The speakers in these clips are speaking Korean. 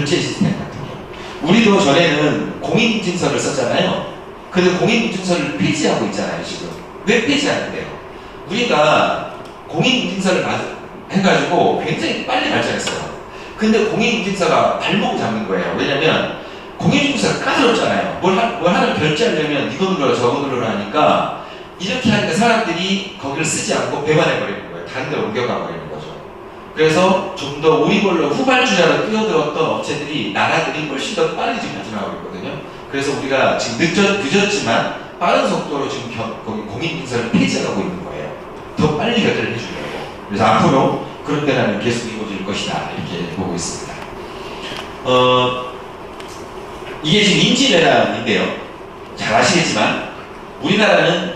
결제 시스템 같은 거. 우리도 전에는 공인인증서를 썼잖아요. 근데 공인인증서를 폐지하고 있잖아요, 지금. 왜 폐지하는데요? 우리가 공인인증서를 해가지고 굉장히 빨리 발전했어요. 근데 공인인증서가 발목을 잡는 거예요. 왜냐면 공인인증서가 까다롭잖아요. 뭘 하나 결제하려면 이거 눌러라 저거 눌러라 하니까 이렇게 하니까 사람들이 거기를 쓰지 않고 배반해버리는 거예요. 다른 데로 옮겨가버리는 거죠. 그래서 좀 더 우리걸로 후발주자로 뛰어들었던 업체들이, 나라들이 훨씬 더 빠르게 지금 발전하고 있거든요. 그래서 우리가 지금 늦었지만 빠른 속도로 지금 거기 공인인증서를 폐지하고 있는 거예요. 더 빨리 결제를 해주려고. 그래서 앞으로 그런 데라면 계속 이루어질 것이다, 이렇게 보고 있습니다. 이게 지금 인지내란인데요. 잘 아시겠지만 우리나라는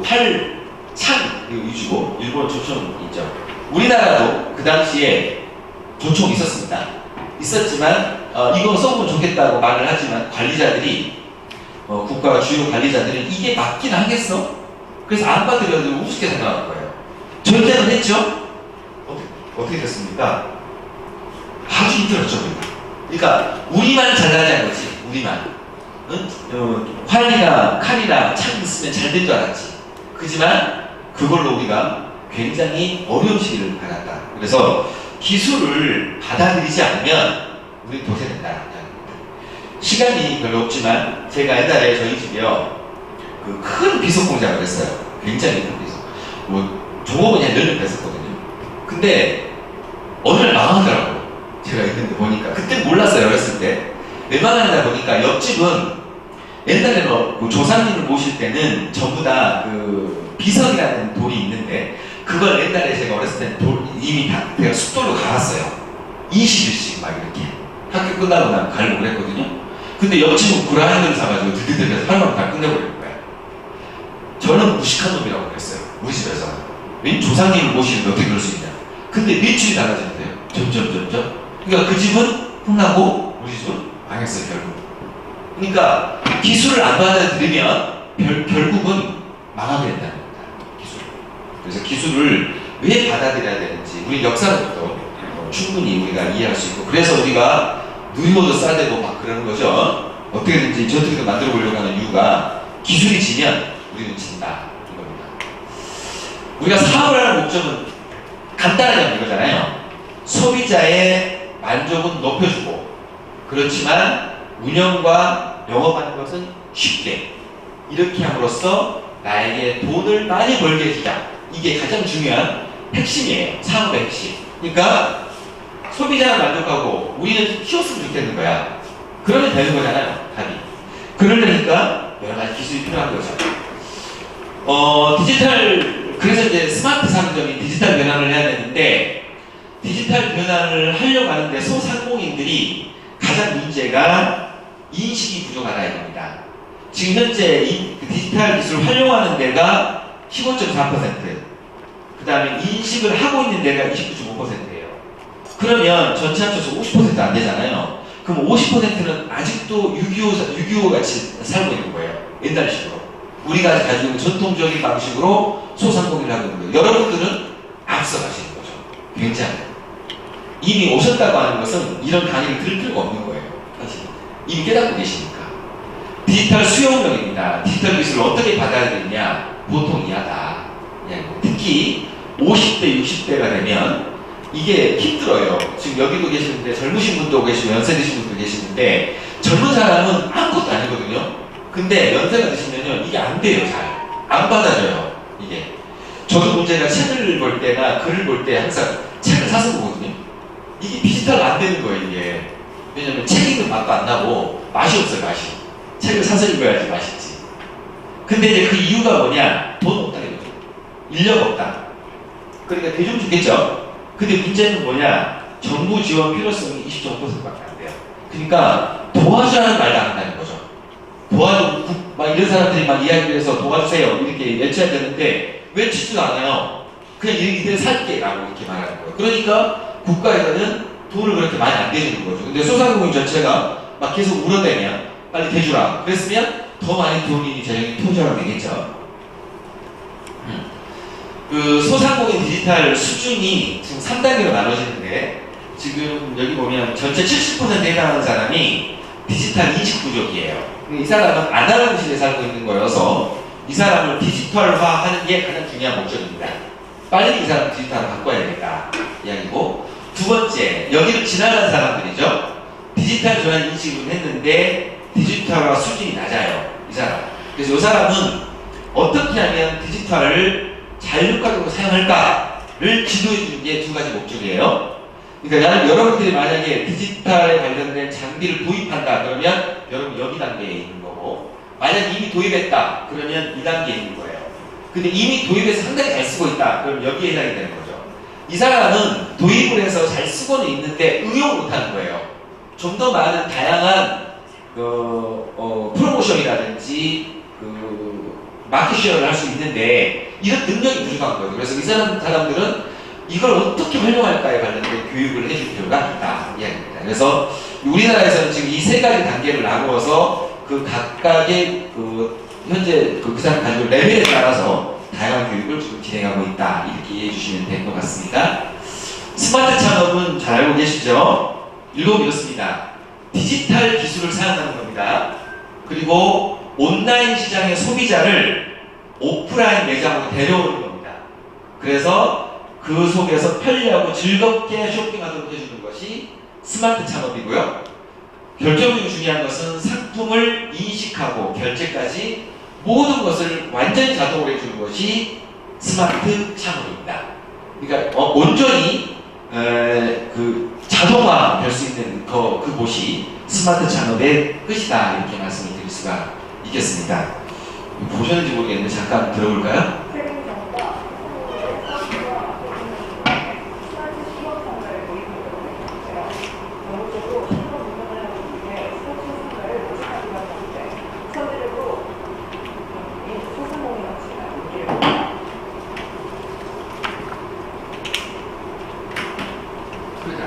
활창 위주고 일본 조총 있죠. 우리나라도 그 당시에 조총 있었습니다. 있었지만 이거 써보면 좋겠다고 말을 하지만 관리자들이 국가 주요 관리자들이 이게 맞긴 하겠어? 그래서 안 받으려도 우습게 생각하는 거예요. 절대는 했죠? 어떻게 됐습니까? 아주 힘들었죠. 그러니까 우리만 잘나자는 거지. 우리만. 활이나 칼이나 창 있으면 잘 된 줄 알았지. 그지만 그걸로 우리가 굉장히 어려운 시기를 받았다. 그래서 기술을 받아들이지 않으면 우리 도태된다. 시간이 별로 없지만 제가 옛날에 저희 집이요, 그 큰 비석 공장을 했어요. 굉장히 큰 비석. 종업원이 한 10명 됐었거든요. 근데 어느 날 망하더라고요. 제가 있는데 보니까. 그때 몰랐어요. 어렸을 때. 왜 망하다 보니까 옆집은 옛날에 조상님을 모실 때는 전부 다 그 비석이라는 돌이 있는데 그걸 옛날에 제가 어렸을 때 이미 다 제가 숫돌로 갈았어요. 20일씩 막 이렇게. 학교 끝나고 나면 갈고 그랬거든요. 근데 옆집은 그라인더를 사가지고 드드드해서 하루만 다 끝내버리는 거예요. 저는 무식한 놈이라고 그랬어요. 우리 집에서. 웬 조상님을 모시는데 어떻게 그럴 수 있냐. 근데 매출이 달라지는데요. 점점. 그러니까 그 집은 흥하고 우리 집은 망했어요, 결국. 그러니까 기술을 안 받아들이면 결국은 망하게 된다는 겁니다. 기술. 그래서 기술을 왜 받아들여야 되는지 우리 역사로부터 충분히 우리가 이해할 수 있고, 그래서 우리가 누리고도 싸대고 막 그러는 거죠. 어떻게든지 저떻게든 만들어 보려고 하는 이유가 기술이 지면 우리는 진다, 이겁니다. 우리가 사업을 하는 목적은 간단하게 하는 이거잖아요. 소비자의 만족은 높여주고, 그렇지만 운영과 영업하는 것은 쉽게, 이렇게 함으로써 나에게 돈을 많이 벌게 해주자. 이게 가장 중요한 핵심이에요. 사업의 핵심. 그러니까 소비자는 만족하고 우리는 키웠으면 좋겠는 거야. 그러면 되는 거잖아요, 답이. 그러려니까 여러 가지 기술이 필요한 거죠. 그래서 이제 스마트 상점이 디지털 변환을 해야 되는데, 디지털 변환을 하려고 하는데 소상공인들이 가장 문제가 인식이 부족하다 이겁니다. 지금 현재 이 디지털 기술을 활용하는 데가 15.4%, 그 다음에 인식을 하고 있는 데가 29.5%예요. 그러면 전체 합쳐서 50% 안 되잖아요. 그럼 50%는 아직도 6.25 같이 살고 있는 거예요. 옛날식으로. 우리가 가지고 있는 전통적인 방식으로 소상공인을 하고 있는 거예요. 여러분들은 앞서가시는 거죠. 굉장히. 이미 오셨다고 하는 것은 이런 강의를 들을 필요가 없는 거예요. 사실. 이미 깨닫고 계시니까. 디지털 수용력입니다. 디지털 기술을 어떻게 받아들이냐, 보통 이하다. 특히 50대, 60대가 되면 이게 힘들어요. 지금 여기도 계시는데 젊으신 분도 계시고 연세 드신 분도 계시는데, 젊은 사람은 아무것도 아니거든요. 근데 연세가 드시면요, 이게 안 돼요. 잘 안 받아줘요. 이게. 저도 문제가 책을 볼 때나 글을 볼 때 항상 책을 사서 보거든요. 이게 디지털 안 되는 거예요, 이게. 왜냐면 책 읽는 맛도 안 나고 맛이 없어요, 맛이. 책을 사서 읽어야지 맛있지. 근데 이제 그 이유가 뭐냐? 돈 없다 이거죠. 인력 없다. 그러니까 대중 좋겠죠. 근데 문제는 뭐냐? 정부 지원 필요성이 20.5%밖에 안 돼요. 그러니까 도와주라는 말도 안 한다는 거죠. 막 이런 사람들이 막 이야기를 해서 도와주세요 이렇게 외쳐야 되는데 외치지도 않아요. 그냥 이들 살게 라고 이렇게 말하는 거예요. 그러니까 국가에서는 돈을 그렇게 많이 안 대주는 거죠. 근데 소상공인 전체가 막 계속 울어대면 빨리 대주라 그랬으면 더 많이 돈이 재정이 투자가 되겠죠. 그 소상공인 디지털 수준이 지금 3단계로 나눠지는데, 지금 여기 보면 전체 70%에 해당하는 사람이 디지털 인식 부족이에요. 이 사람은 아날로그 시대에 살고 있는 거여서 이 사람을 디지털화하는 게 가장 중요한 목적입니다. 빨리 이 사람을 디지털화 바꿔야 되겠다 이야기고, 두 번째, 여기를 지나간 사람들이죠. 디지털 전환 인식을 했는데 디지털화 수준이 낮아요. 이 사람. 그래서 이 사람은 어떻게 하면 디지털을 잘 효과적으로 사용할까를 지도해 주는 게 두 가지 목적이에요. 그러니까 여러분들이 만약에 디지털에 관련된 장비를 도입한다 그러면 여러분 여기 단계에 있는 거고, 만약 이미 도입했다 그러면 이 단계에 있는 거예요. 근데 이미 도입해서 상당히 잘 쓰고 있다 그럼 여기에 해당이 되는 거죠. 이 사람은 도입을 해서 잘 쓰고는 있는데 응용을 못하는 거예요. 좀 더 많은 다양한 프로모션이라든지 마켓쉐어를 할 수 있는데 이런 능력이 부족한 거예요. 그래서 이 사람들은 이걸 어떻게 활용할까에 관련된 교육을 해줄 필요가 있다 이야기입니다. 그래서 우리나라에서는 지금 이 세 가지 단계를 나누어서 그 각각의 현재 그 사람 가지고 레벨에 따라서 다양한 교육을 지금 진행하고 있다 이렇게 이해해 주시면 될 것 같습니다. 스마트 창업은 잘 알고 계시죠? 읽어보면 이렇습니다. 디지털 기술을 사용하는 겁니다. 그리고 온라인 시장의 소비자를 오프라인 매장으로 데려오는 겁니다. 그래서 그 속에서 편리하고 즐겁게 쇼핑하도록 해주는 것이 스마트 창업이고요. 결정적으로 중요한 것은 상품을 인식하고 결제까지 모든 것을 완전히 자동으로 해주는 것이 스마트 창업입니다. 그러니까 온전히 자동화 될 수 있는 그곳이 스마트 창업의 끝이다 이렇게 말씀을 드릴 수가 있겠습니다. 보셨는지 모르겠는데 잠깐 들어볼까요?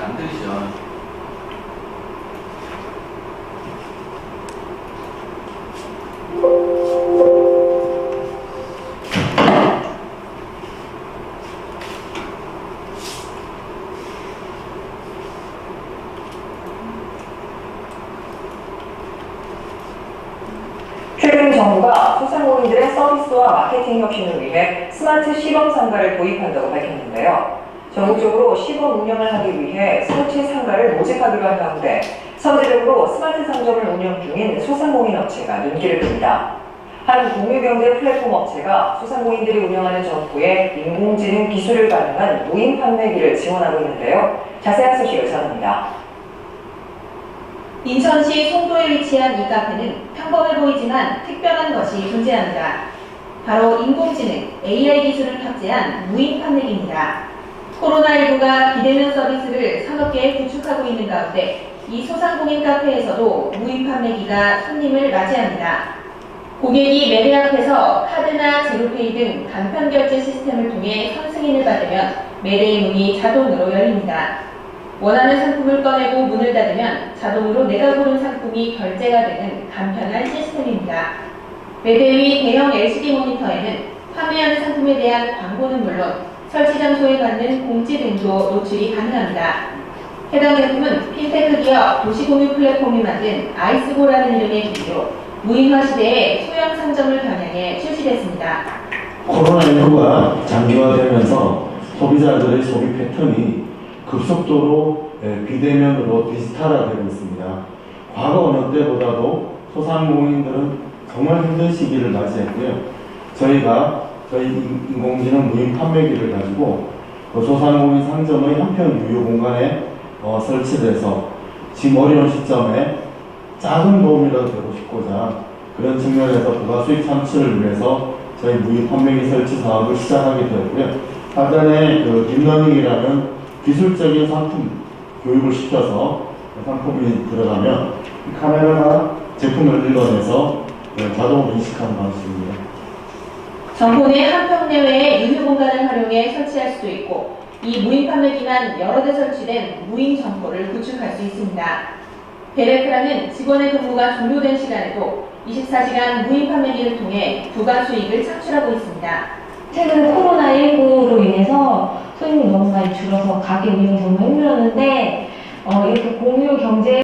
안 들리죠? 최근 정부가 소상공인들의 서비스와 마케팅 혁신을 위해 스마트 시범 상가를 도입한다고 밝혔는데요. 전국적으로 시범 운영을 하기 위해 설치 상가를 모집하기로 한 가운데 선제적으로 스마트 상점을 운영 중인 소상공인 업체가 눈길을 끕니다. 한 공유경제 플랫폼 업체가 소상공인들이 운영하는 점포에 인공지능 기술을 반영한 무인 판매기를 지원하고 있는데요. 자세한 소식을 전합니다. 인천시 송도에 위치한 이 카페는 평범해 보이지만 특별한 것이 존재합니다. 바로 인공지능 AI 기술을 탑재한 무인 판매기입니다. 코로나19가 비대면 서비스를 산업계에 구축하고 있는 가운데 이 소상공인 카페에서도 무인 판매기가 손님을 맞이합니다. 고객이 매대 앞에서 카드나 제로페이 등 간편 결제 시스템을 통해 선승인을 받으면 매대의 문이 자동으로 열립니다. 원하는 상품을 꺼내고 문을 닫으면 자동으로 내가 고른 상품이 결제가 되는 간편한 시스템입니다. 매대 위 대형 LCD 모니터에는 판매하는 상품에 대한 광고는 물론 설치 장소에 받는 공지 등도 노출이 가능합니다. 해당 제품은 핀테크 기업 도시공유 플랫폼이 만든 아이스고라는 이름의 기기로 무인화 시대에 소형 상점을 겨냥해 출시됐습니다. 코로나19가 장기화되면서 소비자들의 소비 패턴이 급속도로 비대면으로 디지털화되고 있습니다. 과거 어느 때보다도 소상공인들은 정말 힘든 시기를 맞이했고요. 저희가 저희 인공지능 무인 판매기를 가지고 소상공인 상점의 한편 유효 공간에 설치돼서 지금 어려운 시점에 작은 도움이라도 되고 싶고자 그런 측면에서 부가수익 창출을 위해서 저희 무인 판매기 설치 사업을 시작하게 되었고요. 하단에 딥러닝이라는 기술적인 상품 교육을 시켜서 상품이 들어가면 카메라가 제품을 읽어내서 자동으로 인식하는 방식입니다. 점포 내 한 평 내외의 유휴 공간을 활용해 설치할 수도 있고 이 무인 판매기만 여러 대 설치된 무인 점포를 구축할 수 있습니다. 베레크라는 직원의 근무가 종료된 시간에도 24시간 무인 판매기를 통해 부가 수익을 창출하고 있습니다. 최근 코로나19로 인해서 손님이 너무 많이 줄어서 가게 운영이 정말 힘들었는데 이렇게 공유 경제